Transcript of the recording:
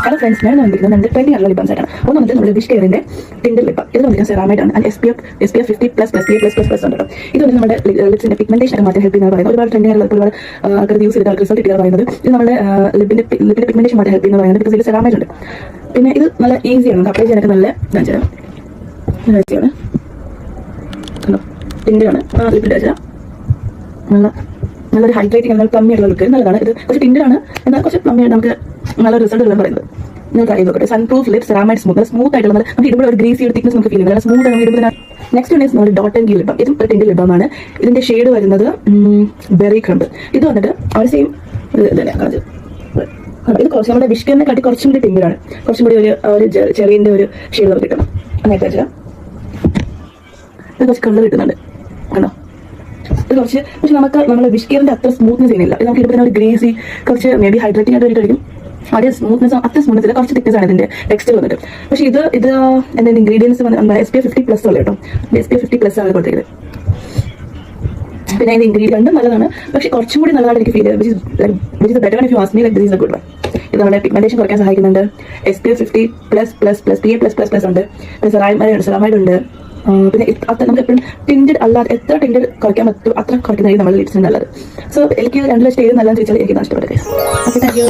Hello friends, ഞാൻ വന്നിരിക്കുന്നത് നമ്മുടെ ട്രെൻഡിങ് ആയിട്ടുള്ള ലിബാംസ് ആയിട്ടാണ്. ഒന്ന് വന്നിട്ട് നമ്മുടെ വിഷ് കെയറിന്റെ ടിൻഡർ ലിപ്പ്. ഇത് വന്നിട്ട് സെറാമൈഡ് ആണ്. SPF 50+++++ ഉണ്ട്. ഇത് വന്നിട്ട് നമ്മുടെ ലിപ്സിന്റെ പിഗ്മെന്റേഷൻ ഒക്കെ മാറ്റാൻ ഹെൽപ്പ് ചെയ്യുന്ന പറയുന്നത്. ഒരുപാട് ട്രെൻഡിങ് ആയിട്ടുള്ള ഒരുപാട് ആൾക്കാർ യൂസ് ചെയ്തിട്ട് റിസൾട്ട് കിട്ടിയത് പറയുന്നത് ഇത് നമ്മുടെ ലിപ്പിന്റെ പിഗ്മെന്റേഷൻ മാറ്റാൻ ഹെൽപ്പ് ചെയ്യുന്ന പറയുന്നത്. ബിക്കോസ് ഇതിൽ സെറാമൈഡ് ഉണ്ട്. പിന്നെ ഇത് നല്ല ഈസിയാണ്, അപ്ലൈ ചെയ്യാനൊക്കെ നല്ല ഈസിയാണ്. ടിൻഡറാണ് ലിപ്പിന്റെ നല്ലൊരു ഹൈഡ്രേറ്റിംഗ് എന്നാൽ കമ്മിയുള്ള ലുക്ക് നല്ലതാണ്. ഇത് കുറച്ച് ടിൻഡറാണ്, എന്നാൽ കുറച്ച് കമ്മിയാണ്. നമുക്ക് നല്ല റിസൾട്ട് ഉള്ളത് പറയുന്നത്. നിങ്ങൾക്ക് അറിയാം നോക്കട്ടെ. സൺപ്രൂഫ് ലിപ്സ് സെറാമൈഡ് സ്മൂത്ത് ആയിട്ടുള്ള നമുക്ക് ഇടുമ്പോൾ ഒരു ഗ്രീസി ഒരു തിക്നെസ് നമുക്ക് ഫീൽ ചെയ്യുന്നത് സ്മൂത്ത് ആണ് ഇടുമ്പോൾ. നെക്സ്റ്റ് വൺ ഈസ് നമ്മുടെ ഡോട്ട് ആൻഡ് ഗീ ലിപ്പം. ഇതും ഒരു ടിൻഡർ ലിപ്പമാണ്. ഇതിന്റെ ഷെയ്ഡ് വരുന്നത് ബെറി ക്രംബ്. ഇത് വന്നിട്ട് അവർ സെയിം ഇത് തന്നെയാണ്. ഇത് കുറച്ച് നമ്മുടെ വിഷ്കറിനെ കാട്ടി കുറച്ചും കൂടി ടിൻഡറാണ്. കുറച്ചും കൂടി ഒരു ചെറിയന്റെ ഒരു ഷെയ്ഡ് നമുക്ക് കിട്ടും. അങ്ങനെ വെച്ചാൽ ഇത് കുറച്ച് കളർ കിട്ടുന്നുണ്ട് കണ്ടോ. ഇത് കുറച്ച് പക്ഷെ നമുക്ക് നമ്മുടെ വിഷ്കറിന്റെ അത്ര സ്മൂത്ത്നെസ് ചെയ്യുന്നില്ല. ഇത് നമുക്ക് ഇടുമ്പോൾ ഒരു ഗ്രേസി കുറച്ച് മേ ബി ഹൈഡ്രേറ്റിംഗ് ആയിട്ട് വേണ്ടിയിട്ടായിരിക്കും. ആദ്യം സ്മൂത്ത്നെസ് അത്ര സ്മൂത്ത്നെസ് ഇല്ല, കുറച്ച് തിക്നെസ് ആണ് ഇതിന്റെ ടെക്സ്ചർ വന്നിട്ട്. പക്ഷേ ഇത് എന്തെങ്കിലും ഇൻഗ്രീഡിയൻസ് SPF 50+ ഉള്ളു കേട്ടോ. SPF 50+ ആണ് കൊടുത്തിരിക്കുന്നത്. പിന്നെ അതിന്റെ ഇൻഗ്രീഡിയൻറ്റ് നല്ലതാണ്, പക്ഷേ കുറച്ചും കൂടി നല്ലതാണ് എനിക്ക് ഫീൽ ചെയ്തത്. Better if you ask me like this is A good one. ഇത് നമ്മുടെ പിഗ്മെന്റേഷൻ കുറയ്ക്കാൻ സഹായിക്കുന്നുണ്ട്. SPF 50+++, PA+++ ഉണ്ട്. പിന്നെ സെറാമൈഡ് ഉണ്ട്. പിന്നെ നമുക്ക് എപ്പോഴും ടിൻഡഡ് അല്ലാതെ എത്ര ടിൻഡഡ് കുറയ്ക്കാൻ പറ്റും അത്ര കുറയ്ക്കുന്നതായിരിക്കും നമ്മുടെ ലിപ്സിന് നല്ലത്. സോ എനിക്ക് 2 ലക്ഷം ഏത് നല്ലതെന്ന് ചോദിച്ചാൽ എനിക്ക് നഷ്ടപ്പെട്ടത്. Okay, thank you.